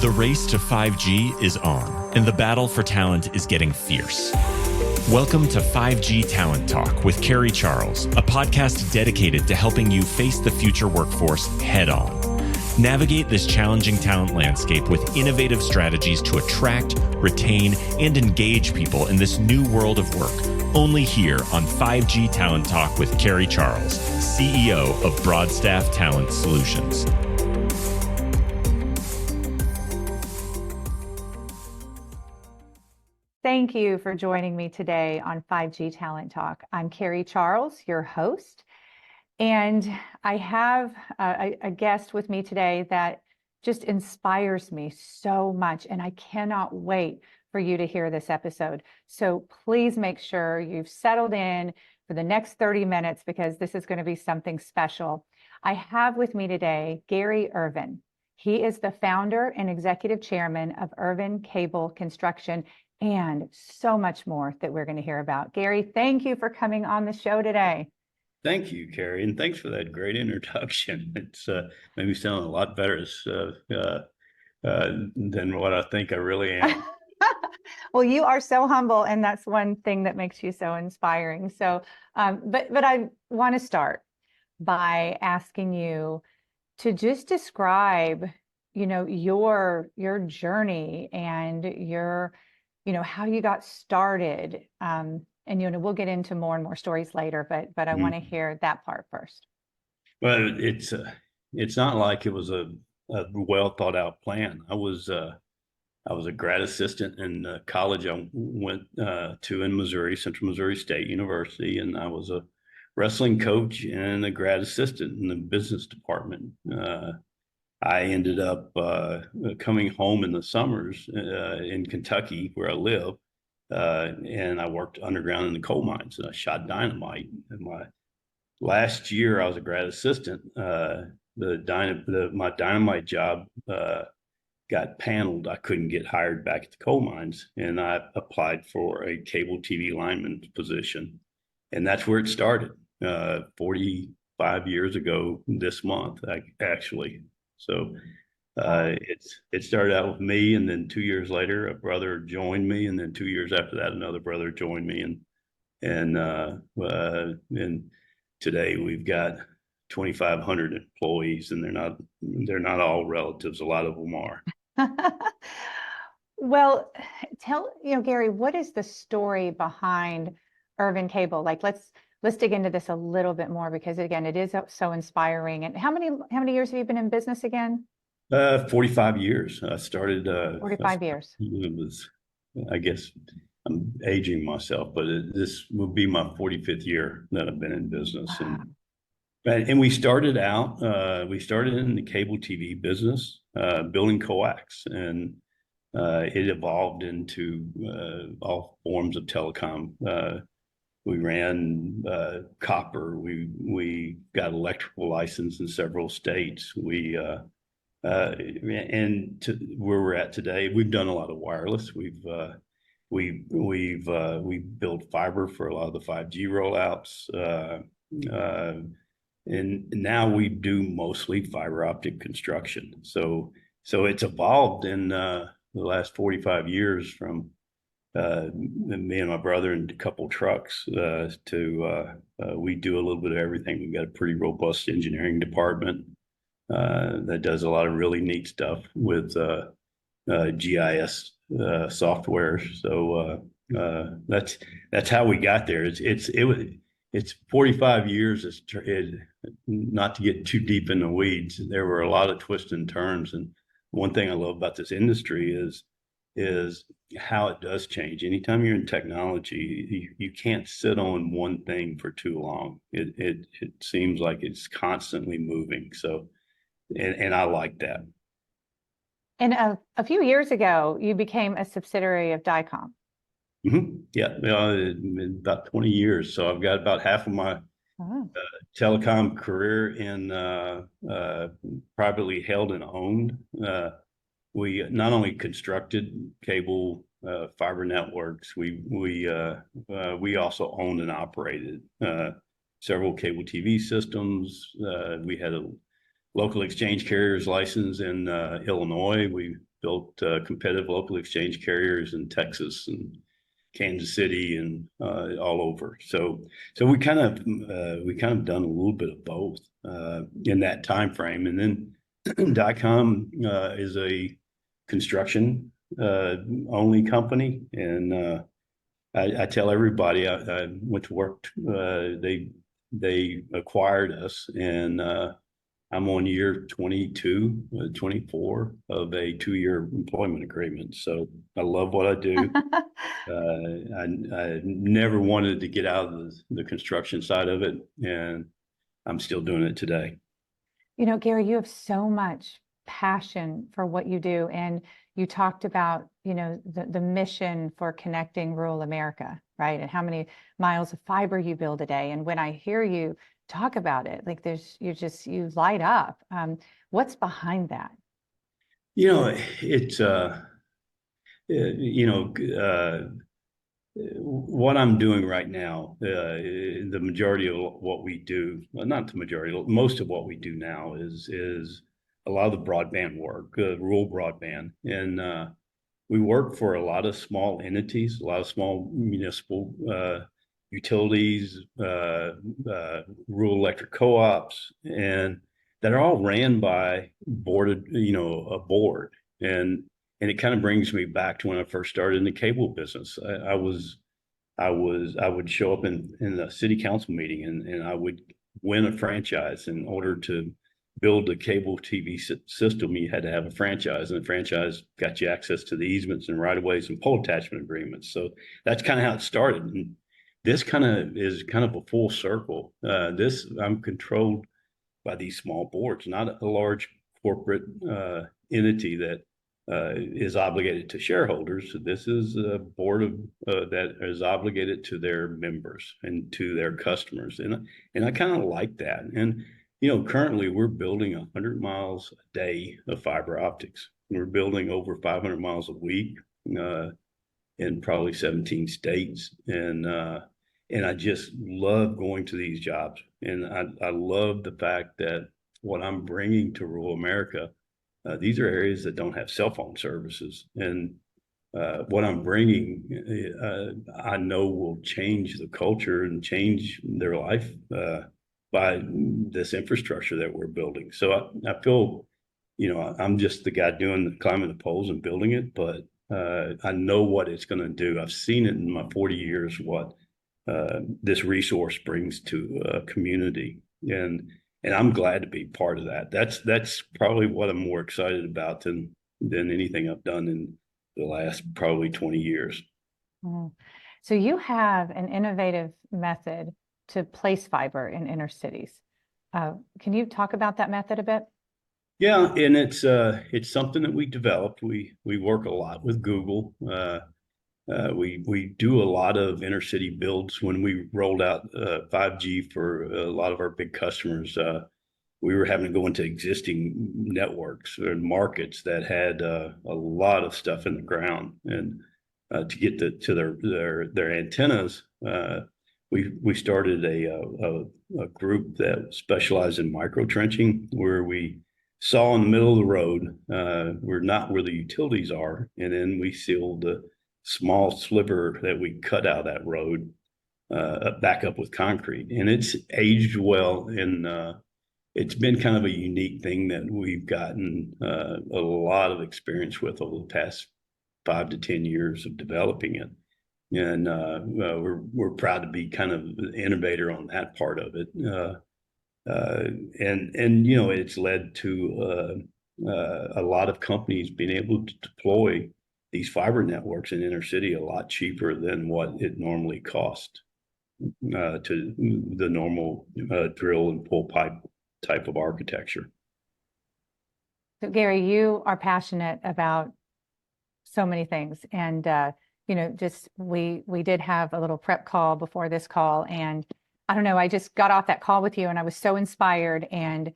The race to 5G is on, and the battle for talent is getting fierce. Welcome to 5G Talent Talk with Carrie Charles, a podcast dedicated to helping you face the future workforce head on. Navigate this challenging talent landscape with innovative strategies to attract, retain, and engage people in this new world of work. Only here on 5G Talent Talk with Carrie Charles, CEO of Broadstaff Talent Solutions. Thank you for joining me today on 5G Talent Talk. I'm Carrie Charles, your host, and I have a guest with me today that just inspires me so much, and I cannot wait for you to hear this episode. So please make sure you've settled in for the next 30 minutes because this is going to be something special. I have with me today Gary Ervin. He is the founder and executive chairman of Ervin Cable Construction, and so much more that we're going to hear about. Gary, thank you for coming on the show today. Thank you, Carrie, and thanks for that great introduction. It's made me sound a lot better than what I think I really am. Well, you are so humble, and that's one thing that makes you so inspiring. So, but I want to start by asking you to just describe, your journey and your how you got started. And, we'll get into more and more stories later, but I want to hear that part first. Well, it's not like it was a well thought out plan. I was a grad assistant in college. I went to in Missouri, Central Missouri State University, and I was a wrestling coach and a grad assistant in the business department. I ended up coming home in the summers in Kentucky, where I live, and I worked underground in the coal mines, and I shot dynamite. And my last year, I was a grad assistant. My dynamite job got paneled. I couldn't get hired back at the coal mines, and I applied for a cable TV lineman position, and that's where it started. 45 years ago this month, actually. So it started out with me, and then 2 years later, a brother joined me, and then 2 years after that, another brother joined me, and today we've got 2,500 employees, and they're not all relatives. A lot of them are. Well, tell Gary, what is the story behind Ervin Cable? Like, let's dig into this a little bit more, because again, it is so inspiring. And how many years have you been in business again? 45 years. I started 45 years. It was, I guess I'm aging myself, but this will be my 45th year that I've been in business. And we started in the cable TV business, building coax, and it evolved into all forms of telecom. We ran copper. We got electrical license in several states. And to where we're at today, we've done a lot of wireless. We've built fiber for a lot of the 5G rollouts, and now we do mostly fiber optic construction. So it's evolved in the last 45 years from me and my brother and a couple trucks to we do a little bit of everything. We've got a pretty robust engineering department that does a lot of really neat stuff with GIS software. So that's how we got there. It's 45 years. Not to get too deep in the weeds. There were a lot of twists and turns, and one thing I love about this industry is how it does change. Anytime you're in technology, you can't sit on one thing for too long. It seems like it's constantly moving. So, and I like that. And a few years ago, you became a subsidiary of Dycom. Mm-hmm. Yeah, about 20 years. So I've got about half of my telecom career in privately held and owned. We not only constructed cable fiber networks, we also owned and operated several cable TV systems. We had local exchange carriers license in Illinois. We built competitive local exchange carriers in Texas and Kansas City and all over. So we kind of done a little bit of both in that time frame. And then Dicom is a construction only company, and I tell everybody I went to work. They acquired us, and I'm on year 22, 24 of a 2-year employment agreement. So I love what I do. I never wanted to get out of the construction side of it, and I'm still doing it today. You know, Gary, you have so much passion for what you do. And you talked about, you know, the mission for connecting rural America, right? And how many miles of fiber you build a day. And when I hear you talk about it, like you light up. What's behind that? You know, it's, what I'm doing right now, the majority of what we do, well, not the majority, most of what we do now is a lot of the broadband work, rural broadband. And we work for a lot of small entities, a lot of small municipal utilities, rural electric co-ops, and that are all ran by a board. And it kind of brings me back to when I first started in the cable business. I would show up in the city council meeting, and I would win a franchise. In order to build a cable TV system, you had to have a franchise, and the franchise got you access to the easements and right of ways and pole attachment agreements. So that's kind of how it started. And this kind of is kind of a full circle. I'm controlled by these small boards, not a large corporate entity that is obligated to shareholders. This is a board of that is obligated to their members and to their customers, and I kind of like that. And currently we're building 100 miles a day of fiber optics. We're building over 500 miles a week in probably 17 states, and I just love going to these jobs, and I love the fact that what I'm bringing to rural America. These are areas that don't have cell phone services, and what I'm bringing, I know will change the culture and change their life by this infrastructure that we're building. So I feel, I'm just the guy climbing the poles and building it, but I know what it's going to do. I've seen it in my 40 years, what this resource brings to a community, and I'm glad to be part of that. That's probably what I'm more excited about than anything I've done in the last probably 20 years. So you have an innovative method to place fiber in inner cities. Can you talk about that method a bit? Yeah, and it's something that we developed. We work a lot with Google. We do a lot of inner city builds. When we rolled out 5G for a lot of our big customers, we were having to go into existing networks or markets that had a lot of stuff in the ground, and to get to their antennas, we started a group that specialized in micro trenching, where we saw in the middle of the road, we're not where the utilities are, and then we sealed the small sliver that we cut out of that road back up with concrete, and it's aged well. And it's been kind of a unique thing that we've gotten a lot of experience with over the past 5 to 10 years of developing it. And we're proud to be kind of the innovator on that part of it. And it's led to a lot of companies being able to deploy these fiber networks in inner city a lot cheaper than what it normally costs to the normal drill and pull pipe type of architecture. So Gary, you are passionate about so many things, and just we did have a little prep call before this call, and I don't know, I just got off that call with you and I was so inspired and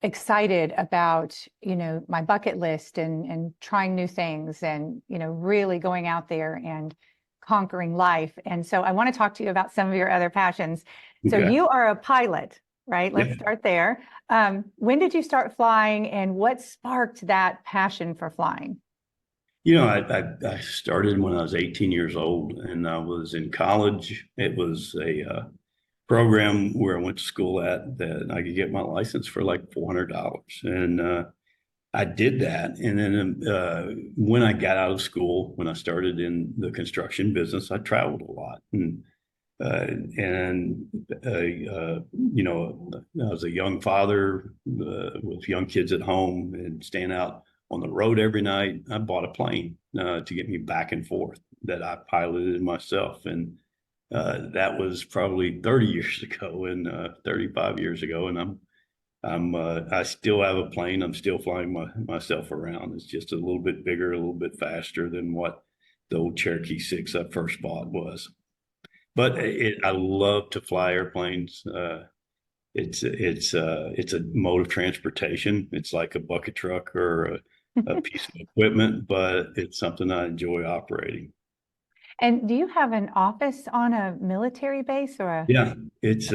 excited about, my bucket list and trying new things, and, really going out there and conquering life. And so I want to talk to you about some of your other passions. So you are a pilot. right? Let's Yeah. start there. When did you start flying, and what sparked that passion for flying? I started when I was 18 years old, and I was in college. It was a program where I went to school at that I could get my license for like $400. And I did that. And then when I got out of school, when I started in the construction business, I traveled a lot. And I was a young father with young kids at home and staying out on the road every night. I bought a plane to get me back and forth that I piloted myself. And that was probably 30 years ago and 35 years ago. And I still have a plane. I'm still flying myself around. It's just a little bit bigger, a little bit faster than what the old Cherokee 6 I first bought was. But I love to fly airplanes. It's a mode of transportation. It's like a bucket truck or a piece of equipment, but it's something I enjoy operating. And do you have an office on a military base or a? Yeah, it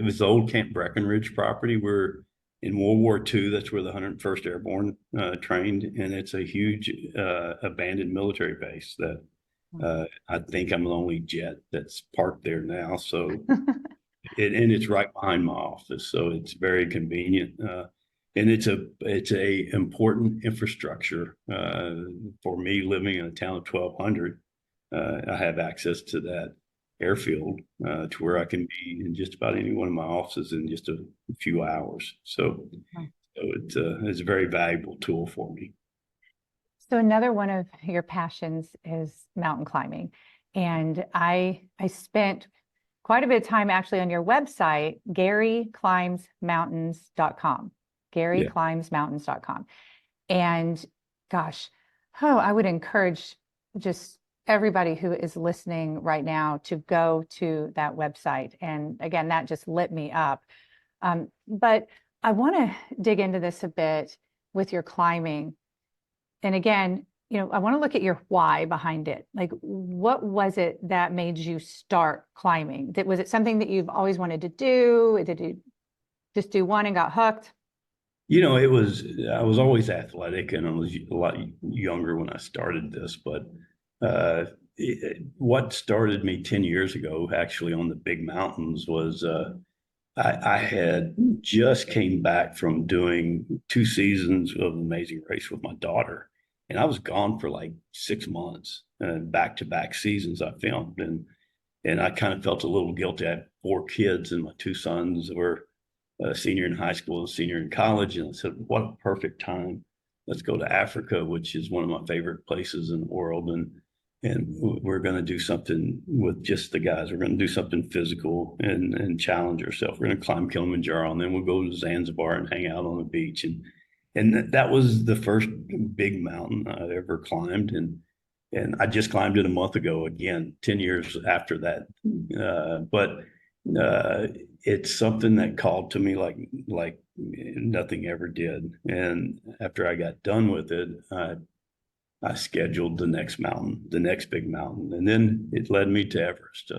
was the old Camp Breckenridge property. We're in World War II. That's where the 101st Airborne trained, and it's a huge abandoned military base that I think I'm the only jet that's parked there now. So and it's right behind my office, so it's very convenient. And it's a important infrastructure for me living in a town of 1,200. I have access to that airfield to where I can be in just about any one of my offices in just a few hours. So it's a very valuable tool for me. So another one of your passions is mountain climbing. And I spent quite a bit of time actually on your website, garyclimbsmountains.com, garyclimbsmountains.com. And gosh, I would encourage just everybody who is listening right now to go to that website. And again, that just lit me up. But I want to dig into this a bit with your climbing. And again, I want to look at your why behind it. Like, what was it that made you start climbing? Was it something that you've always wanted to do? Did you just do one and got hooked? I was always athletic, and I was a lot younger when I started this, but what started me 10 years ago, actually on the big mountains, was I had just came back from doing 2 seasons of Amazing Race with my daughter. And I was gone for like 6 months and back-to-back seasons I filmed. And I kind of felt a little guilty. I had 4 kids, and my 2 sons were a senior in high school and senior in college. And I said, what a perfect time. Let's go to Africa, which is one of my favorite places in the world. And we're going to do something with just the guys. We're going to do something physical and challenge ourselves. We're going to climb Kilimanjaro, and then we'll go to Zanzibar and hang out on the beach. And that was the first big mountain I ever climbed. And I just climbed it a month ago, again, 10 years after that. But it's something that called to me like nothing ever did. And after I got done with it, I scheduled the next mountain, the next big mountain. And then it led me to Everest.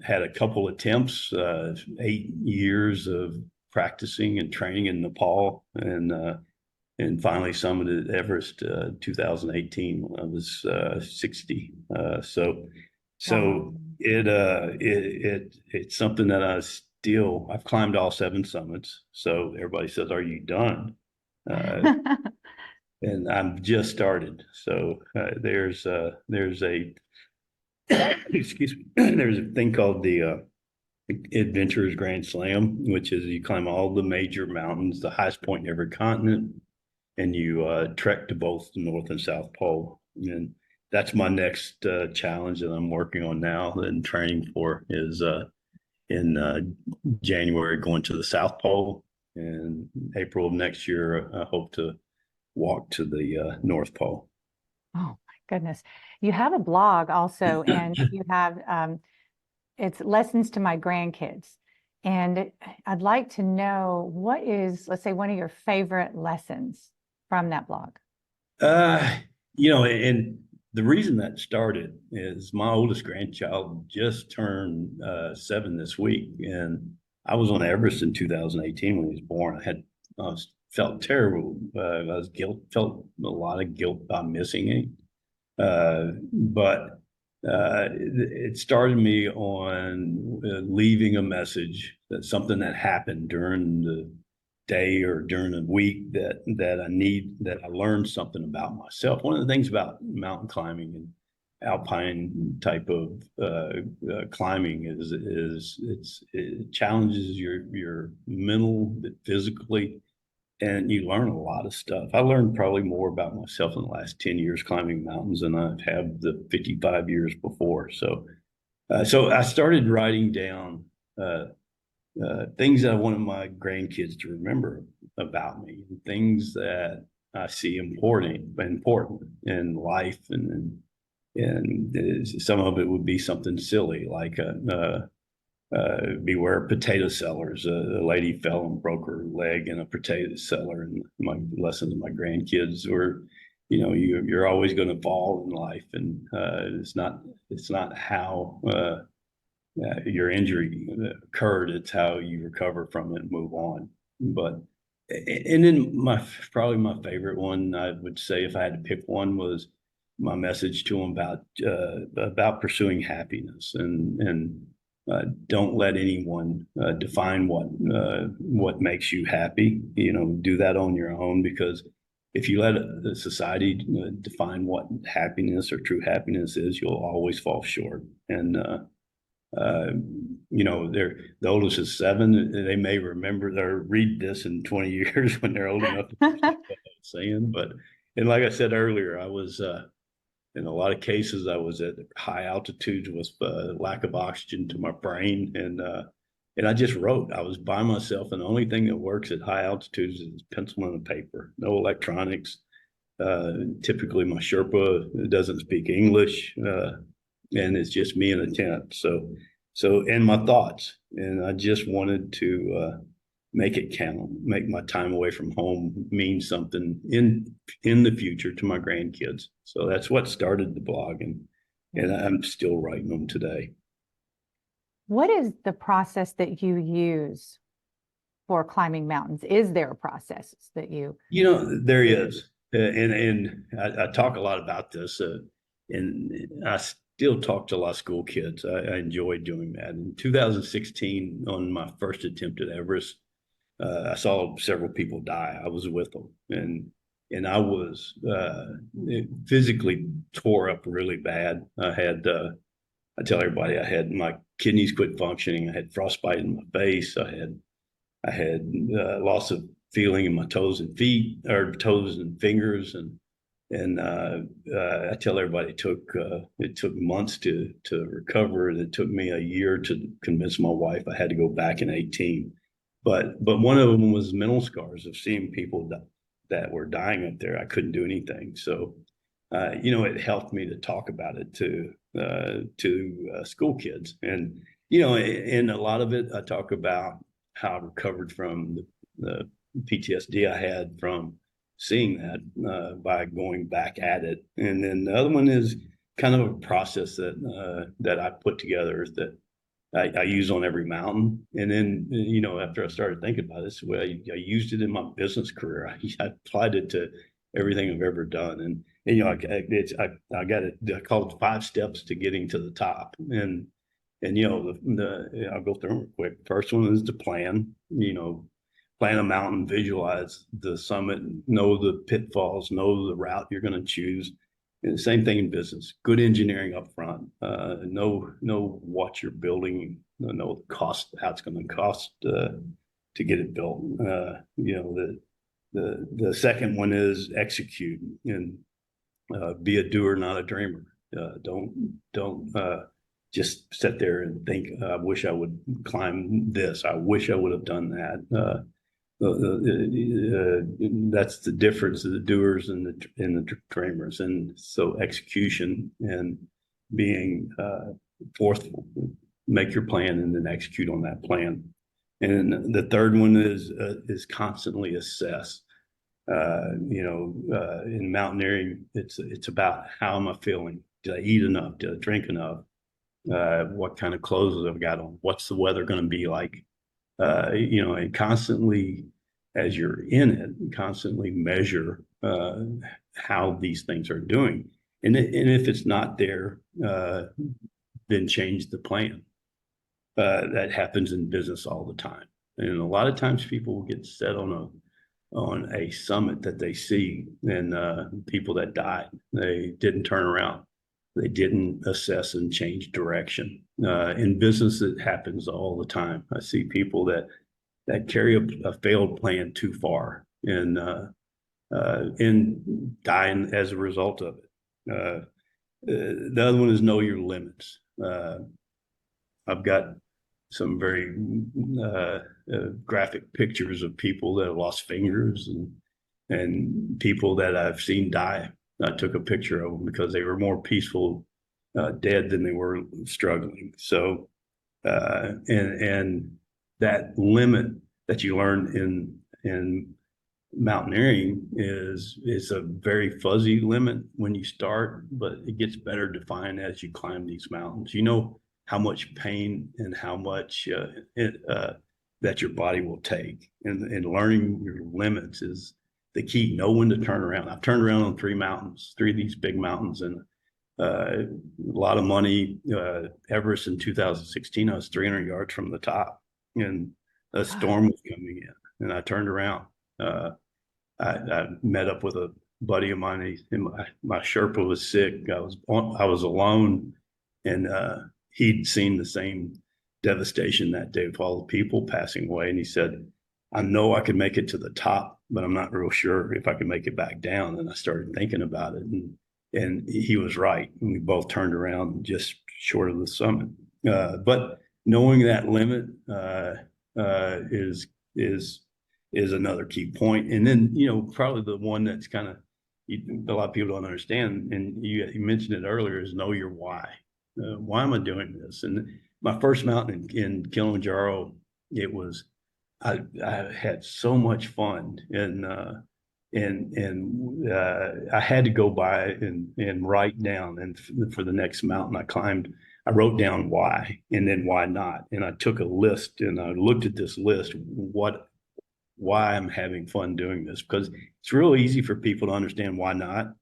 Had a couple attempts, 8 years of practicing and training in Nepal, and finally summited Everest 2018 when I was 60. So it's something that I've climbed all 7 summits. So everybody says, "Are you done?" And I'm just started. So there's a excuse me, there's a thing called the Adventurers Grand Slam, which is you climb all the major mountains, the highest point in every continent, and you trek to both the North and South Pole. And that's my next challenge that I'm working on now and training for is in January going to the South Pole, and April of next year I hope to walk to the North Pole. Oh my goodness. You have a blog also, and you have it's Lessons to My Grandkids. And I'd like to know, what is, let's say, one of your favorite lessons from that blog? And the reason that started is my oldest grandchild just turned 7 this week, and I was on Everest in 2018 when he was born. Felt terrible. Felt a lot of guilt about missing it. But it started me on leaving a message, that something that happened during the day or during a week that I learned something about myself. One of the things about mountain climbing and alpine type of climbing is it challenges your mental, physically, and you learn a lot of stuff. I learned probably more about myself in the last 10 years climbing mountains than I've had the 55 years before. So I started writing down things that I wanted my grandkids to remember about me, things that I see important in life, and some of it would be something silly like beware potato sellers. A lady fell and broke her leg in a potato cellar, and my lesson to my grandkids were, you're always going to fall in life, and it's not how your injury occurred, it's how you recover from it and move on. But and then probably my favorite one, I would say, if I had to pick one, was my message to them about pursuing happiness, and don't let anyone define what makes you happy. Do that on your own, because if you let the society define what happiness or true happiness is, you'll always fall short. And they're the oldest is 7. They may remember or read this in 20 years when they're old enough to understand what I'm saying. And like I said earlier, I was in a lot of cases, I was at high altitudes with lack of oxygen to my brain, and I just wrote. I was by myself, and the only thing that works at high altitudes is pencil and paper. No electronics. Typically, my Sherpa doesn't speak English, and it's just me in a tent. So and my thoughts, and I just wanted to make it count, make my time away from home mean something in the future to my grandkids. So that's what started the blog, and I'm still writing them today. What is the process that you use for climbing mountains? Is there a process that you? There is, and I talk a lot about this, and I still talk to a lot of school kids. I enjoy doing that. In 2016, on my first attempt at Everest, I saw several people die. I was with them, and I was physically tore up really bad. I tell everybody I had my kidneys quit functioning. I had frostbite in my face. I had loss of feeling in my toes and feet, or toes and fingers, and I tell everybody it took months to recover. It took me a year to convince my wife I had to go back in 2018. But one of them was mental scars of seeing people that were dying up there. I couldn't do anything. So, it helped me to talk about it to school kids. And, in a lot of it, I talk about how I recovered from the PTSD I had from seeing that by going back at it. And then the other one is kind of a process that I put together that I use on every mountain. And then, after I started thinking about this, I used it in my business career. I applied it to everything I've ever done. And I got it. I call it 5 steps to getting to the top. And I'll go through them real quick. First one is to plan. Plan a mountain, visualize the summit, know the pitfalls, know the route you're going to choose. And the same thing in business. Good engineering up front. Know what you're building. Know the cost, how it's going to cost to get it built. The second one is execute, and be a doer, not a dreamer. Don't just sit there and think, I wish I would climb this. I wish I would have done that. That's the difference of the doers and the dreamers. And so execution and being forthful, make your plan and then execute on that plan. And the third one is constantly assess. In mountaineering, it's about how am I feeling? Did I eat enough? Did I drink enough? What kind of clothes have I got on? What's the weather going to be like? and constantly, as you're in it, constantly measure how these things are doing. And if it's not there, then change the plan. That happens in business all the time. And a lot of times people will get set on a summit that they see, and people that died, they didn't turn around. They didn't assess and change direction. In business, it happens all the time. I see people that carry a failed plan too far and dying as a result of it. The other one is know your limits. I've got some very graphic pictures of people that have lost fingers and people that I've seen die. I took a picture of them because they were more peaceful dead than they were struggling. So and that limit that you learn in mountaineering is a very fuzzy limit when you start, but it gets better defined as you climb these mountains. You know how much pain and how much that your body will take, and learning your limits is the key. Know when to turn around. I've turned around on three of these big mountains, and a lot of money. Everest in 2016, I was 300 yards from the top, and a storm was coming in, and I turned around. I met up with a buddy of mine, and my Sherpa was sick. I was alone, and he'd seen the same devastation that day with all the people passing away. And he said, I know I can make it to the top, but I'm not real sure if I can make it back down. And I started thinking about it, and he was right. And we both turned around just short of the summit. But knowing that limit is another key point. And then, probably the one that's kind of a lot of people don't understand, and you mentioned it earlier, is know your why. Why am I doing this? And my first mountain in Kilimanjaro, I had so much fun, and I had to go by and write down. And for the next mountain I climbed, I wrote down why and then why not. And I took a list and I looked at this list, why I'm having fun doing this, because it's real easy for people to understand why not.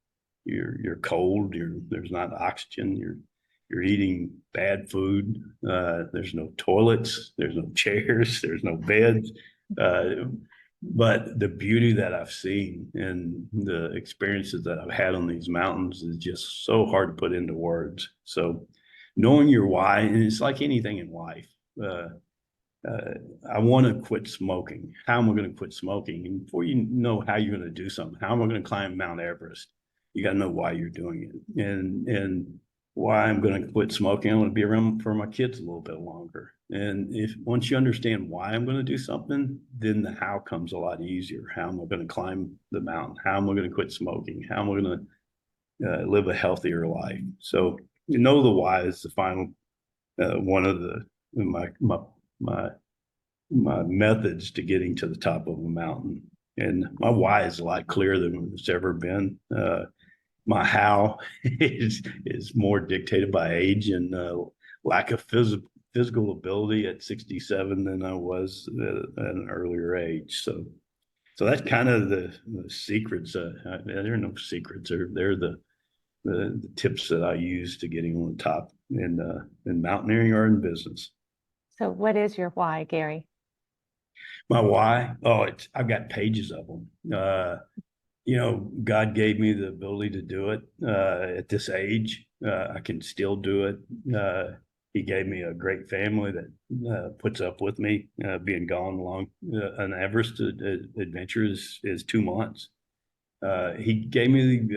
You're cold, there's not oxygen, you're eating bad food, there's no toilets, there's no chairs, there's no beds. But the beauty that I've seen and the experiences that I've had on these mountains is just so hard to put into words. So knowing your why, and it's like anything in life. I want to quit smoking. How am I going to quit smoking? And before you know how you're going to do something, how am I going to climb Mount Everest? You got to know why you're doing it, and why I'm going to quit smoking. I want to be around for my kids a little bit longer. And if once you understand why I'm going to do something, then the how comes a lot easier. How am I going to climb the mountain? How am I going to quit smoking? How am I going to live a healthier life? So the why is the final one of my methods to getting to the top of a mountain. And my why is a lot clearer than it's ever been. My how is more dictated by age and lack of physical ability at 67 than I was at an earlier age. So that's kind of the secrets. There are no secrets. They're the tips that I use to getting on the top in mountaineering or in business. So what is your why, Gary? My why? I've got pages of them. God gave me the ability to do it at this age. I can still do it. He gave me a great family that puts up with me. Being gone along an Everest adventure is 2 months. He gave me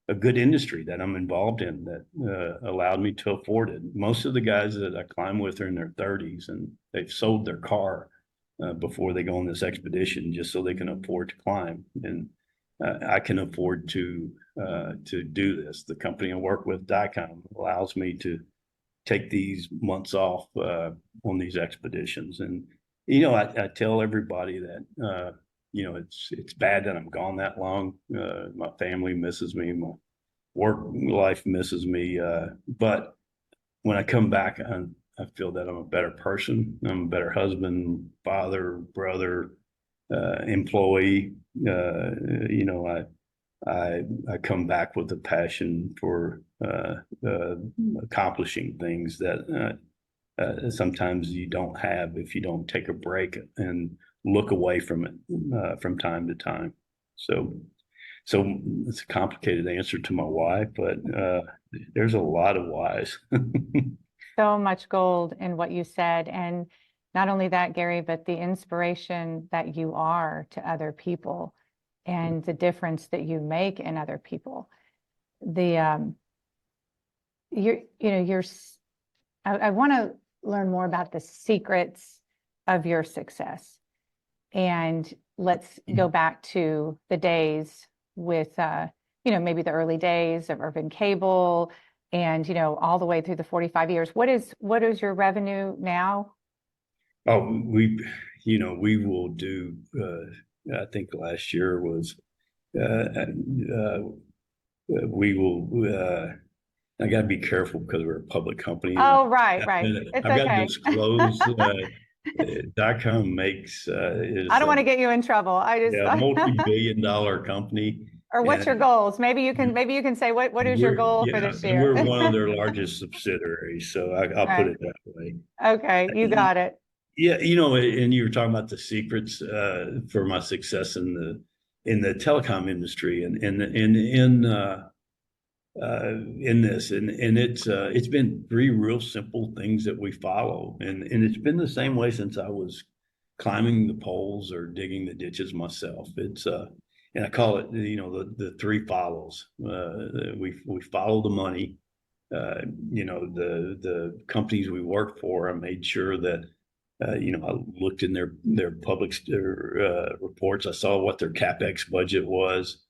a good industry that I'm involved in that allowed me to afford it. Most of the guys that I climb with are in their 30s, and they've sold their car before they go on this expedition just so they can afford to climb. And I can afford to do this. The company I work with, Dicom, allows me to take these months off on these expeditions. And I tell everybody that it's bad that I'm gone that long. My family misses me. My work life misses me. But when I come back, I feel that I'm a better person. I'm a better husband, father, brother, employee. I come back with a passion for accomplishing things that sometimes you don't have if you don't take a break and look away from it from time to time. So, so it's a complicated answer to my why, but there's a lot of whys. So much gold in what you said. And not only that, Gary, but the inspiration that you are to other people and the difference that you make in other people. I want to learn more about the secrets of your success. And let's go back to the days with, maybe the early days of Ervin Cable and, all the way through the 45 years. What is your revenue now? Oh, we will do, I think last year was, we will, I got to be careful because we're a public company. Oh, right. It's I've got to okay. disclose, .com makes, I don't want to get you in trouble. multi-billion-dollar company. Or what's your goals? Maybe you can say what is your goal for this year? We're one of their largest subsidiaries, so I'll put it that way. Okay, you got it. Yeah, and you were talking about the secrets for my success in the telecom industry and in this, and it's been three real simple things that we follow, and it's been the same way since I was climbing the poles or digging the ditches myself. It's and I call it the three follows. We follow the money. The companies we work for, I made sure that I looked in their public reports. I saw what their CapEx budget was.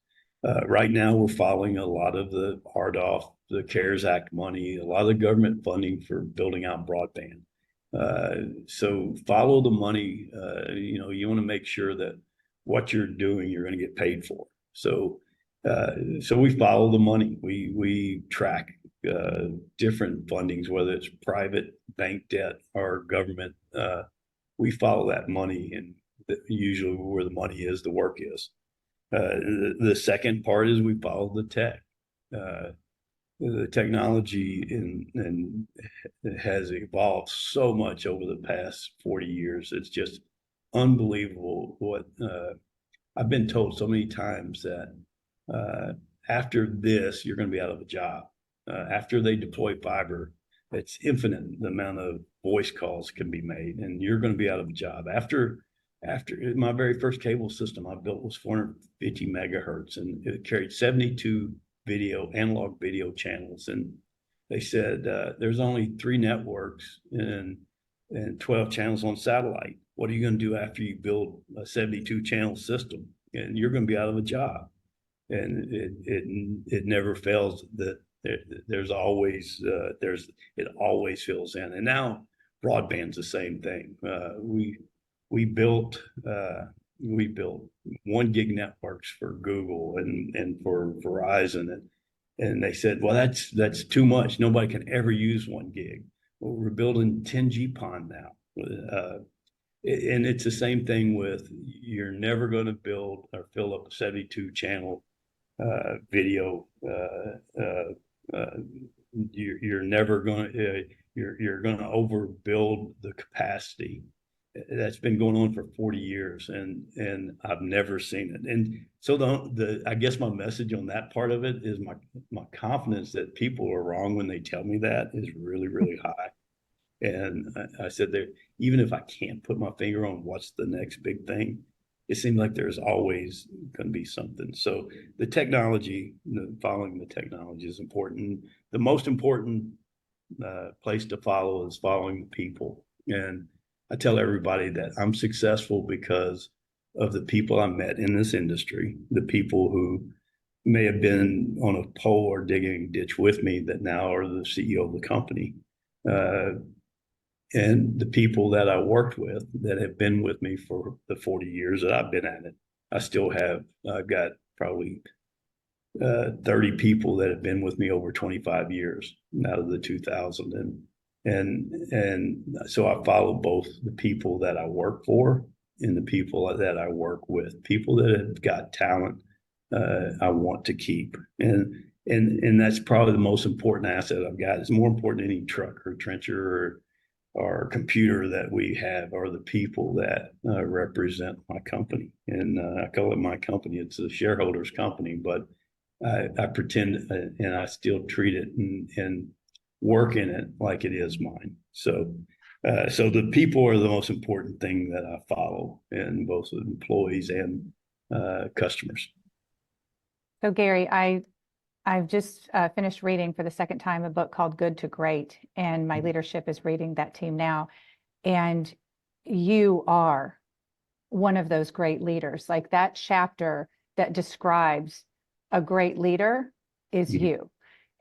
Right now, we're following a lot of the RDOF, the CARES Act money, a lot of the government funding for building out broadband. So follow the money. You want to make sure that what you're doing, you're going to get paid for. So we follow the money. We track different fundings, whether it's private bank debt or government. We follow that money, and usually where the money is, the work is. The second part is we follow the tech. The technology and has evolved so much over the past 40 years. It's just unbelievable what I've been told so many times that after this, you're going to be out of a job. After they deploy fiber, it's infinite the amount of voice calls can be made, and you're going to be out of a job. After my very first cable system I built was 450 megahertz, and it carried 72 analog video channels. And they said there's only 3 networks and 12 channels on satellite. What are you going to do after you build a 72 channel system? And you're going to be out of a job. And it never fails that there's always it always fills in. And now broadband's the same thing. We built 1 gig networks for Google and for Verizon, and they said, well, that's too much. Nobody can ever use 1 gig. Well, we're building 10G PON now. And it's the same thing with, you're never going to build or fill up a 72 channel video. You're never going to, you're going to overbuild the capacity. That's been going on for 40 years, and I've never seen it. And so I guess my message on that part of it is my confidence that people are wrong when they tell me that is really, really high. And I said that even if I can't put my finger on what's the next big thing, it seems like there's always going to be something. So the technology, following the technology is important. The most important place to follow is following the people. And I tell everybody that I'm successful because of the people I met in this industry, the people who may have been on a pole or digging a ditch with me that now are the CEO of the company. And the people that I worked with that have been with me for the 40 years that I've been at it. I've got probably 30 people that have been with me over 25 years out of the 2,000. and so I follow both the people that I work for and the people that I work with. People that have got talent, I want to keep, and that's probably the most important asset I've got. It's more important than any truck or trencher or computer that we have, are the people that represent my company. And I call it my company. It's a shareholders company, but I pretend and I still treat it and work in it like it is mine. So the people are the most important thing that I follow, in both employees and customers. So Gary, I've just finished reading for the second time a book called Good to Great, and my leadership is reading that team now. And you are one of those great leaders. Like, that chapter that describes a great leader is you.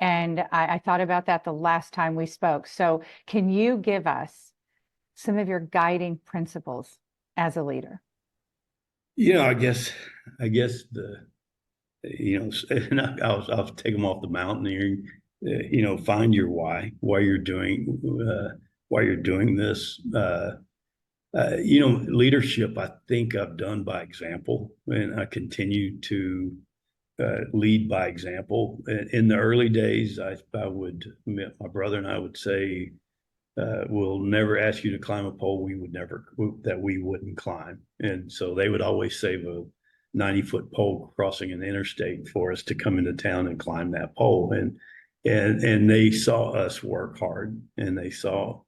And I thought about that the last time we spoke. So can you give us some of your guiding principles as a leader? I guess and I'll take them off the mountain here. Find your why you're doing this. Leadership, I think I've done by example, and I continue to lead by example. In the early days, my brother and I would say, we'll never ask you to climb a pole we wouldn't climb. And so they would always save a 90-foot pole crossing an interstate for us to come into town and climb that pole. And they saw us work hard, and they saw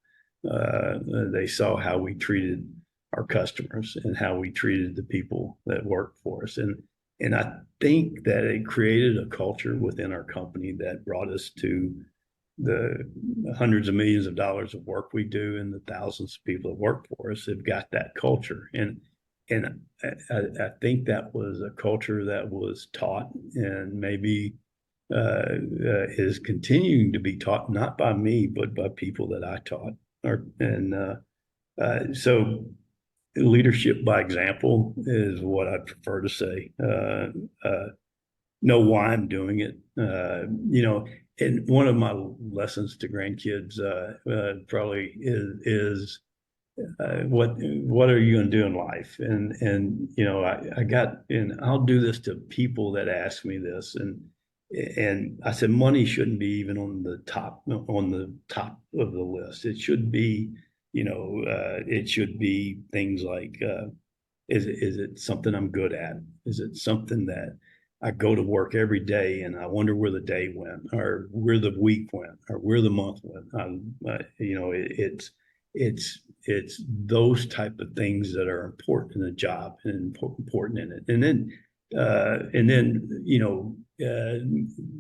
how we treated our customers and how we treated the people that worked for us. And I think that it created a culture within our company that brought us to the hundreds of millions of dollars of work we do, and the thousands of people that work for us have got that culture. And I think that was a culture that was taught, and maybe is continuing to be taught, not by me, but by people that I taught. So leadership by example is what I prefer to say. Know why I'm doing it. And one of my lessons to grandkids probably is what are you going to do in life? And I'll do this to people that ask me this, and I said money shouldn't be even on the top of the list. It should be, it should be things like, is it something I'm good at? Is it something that I go to work every day and I wonder where the day went, or where the week went, or where the month went? It's those type of things that are important in the job and important in it. And then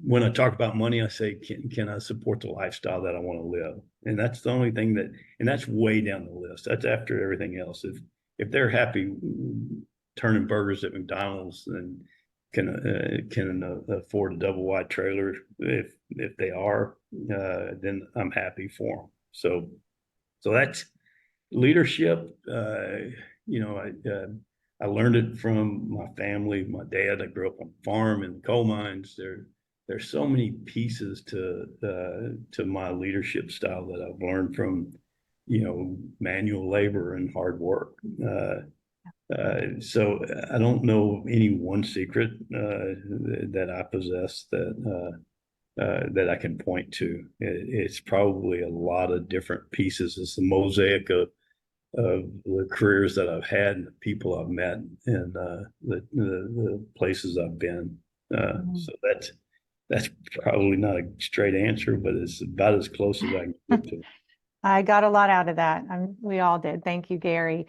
when I talk about money, I say, can I support the lifestyle that I want to live? And that's the only thing and that's way down the list. That's after everything else. If they're happy turning burgers at McDonald's, and can afford a double wide trailer, if they are, then I'm happy for them. So that's leadership. I learned it from my family, my dad. I grew up on a farm in the coal mines. There's so many pieces to my leadership style that I've learned from, manual labor and hard work. So I don't know any one secret that I possess that I can point to. It's probably a lot of different pieces. It's the mosaic of the careers that I've had, and the people I've met, and the places I've been. So that's probably not a straight answer, but it's about as close as I can get to. I got a lot out of that. We all did. Thank you, Gary.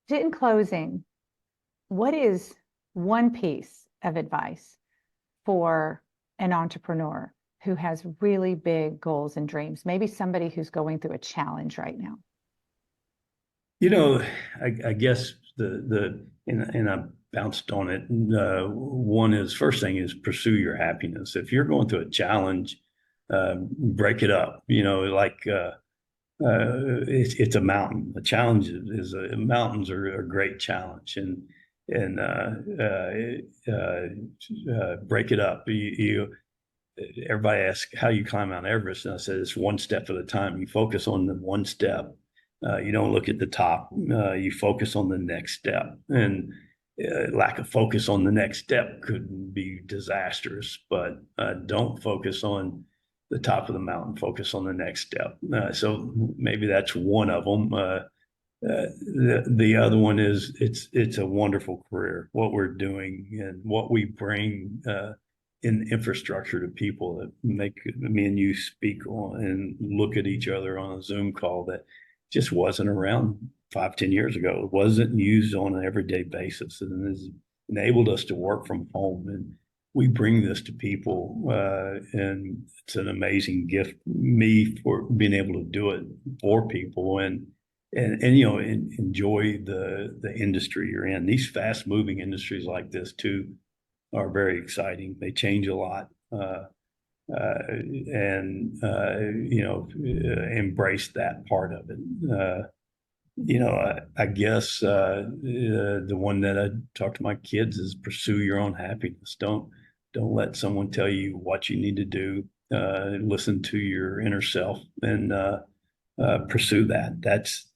In closing, what is one piece of advice for an entrepreneur who has really big goals and dreams? Maybe somebody who's going through a challenge right now. I guess and I bounced on it. First thing is pursue your happiness. If you're going through a challenge, break it up. It's a mountain. A challenge mountains are a great challenge, and break it up. everybody asks how you climb Mount Everest, and I said it's one step at a time. You focus on the one step. You don't look at the top. You focus on the next step, and lack of focus on the next step could be disastrous. But don't focus on the top of the mountain. Focus on the next step. So maybe that's one of them. The other one is it's a wonderful career. What we're doing and what we bring in infrastructure to people that make me and you speak on and look at each other on a Zoom call that just wasn't around 5-10 years ago. It wasn't used on an everyday basis, and has enabled us to work from home. And we bring this to people, and it's an amazing gift. Me for being able to do it for people, and enjoy the industry you're in. These fast moving industries like this too are very exciting. They change a lot. Embrace that part of it. I guess the one that I talk to my kids is pursue your own happiness. Don't let someone tell you what you need to do. Listen to your inner self and pursue that. That's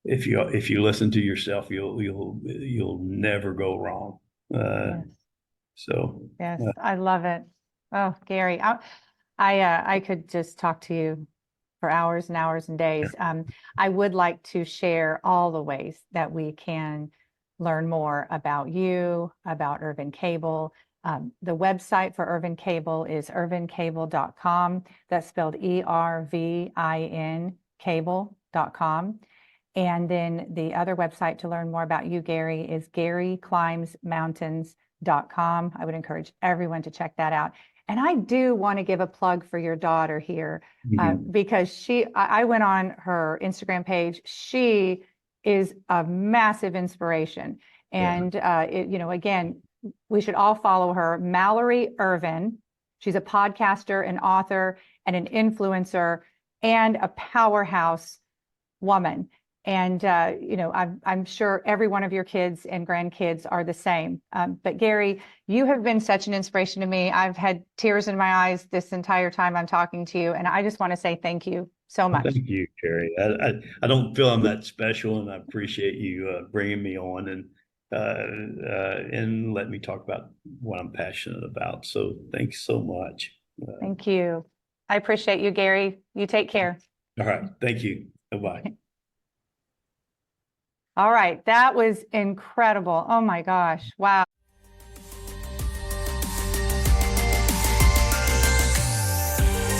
if you listen to yourself, you'll never go wrong. Yes. So yes, I love it. Oh, Gary, I could just talk to you for hours and hours and days. I would like to share all the ways that we can learn more about you, about Ervin Cable. The website for Ervin Cable is ervincable.com. That's spelled ERVIN cable.com. And then the other website to learn more about you, Gary, is garyclimbsmountains.com. I would encourage everyone to check that out. And I do want to give a plug for your daughter here, because I went on her Instagram page. She is a massive inspiration. And, again, we should all follow her, Mallory Ervin. She's a podcaster, an author, and an influencer, and a powerhouse woman. And, I'm sure every one of your kids and grandkids are the same. But Gary, you have been such an inspiration to me. I've had tears in my eyes this entire time I'm talking to you. And I just want to say thank you so much. Thank you, Carrie. I don't feel I'm that special, and I appreciate you bringing me on and let me talk about what I'm passionate about. So thanks so much. Thank you. I appreciate you, Gary. You take care. All right. Thank you. Bye-bye. All right. That was incredible. Oh my gosh. Wow.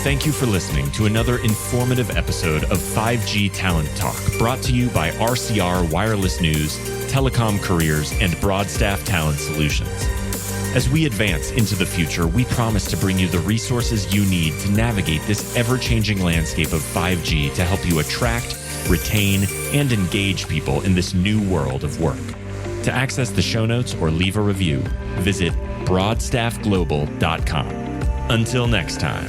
Thank you for listening to another informative episode of 5G Talent Talk, brought to you by RCR Wireless News, Telecom Careers, and Broadstaff Talent Solutions. As we advance into the future, we promise to bring you the resources you need to navigate this ever-changing landscape of 5G to help you attract, retain, and engage people in this new world of work. To access the show notes or leave a review, visit broadstaffglobal.com. Until next time.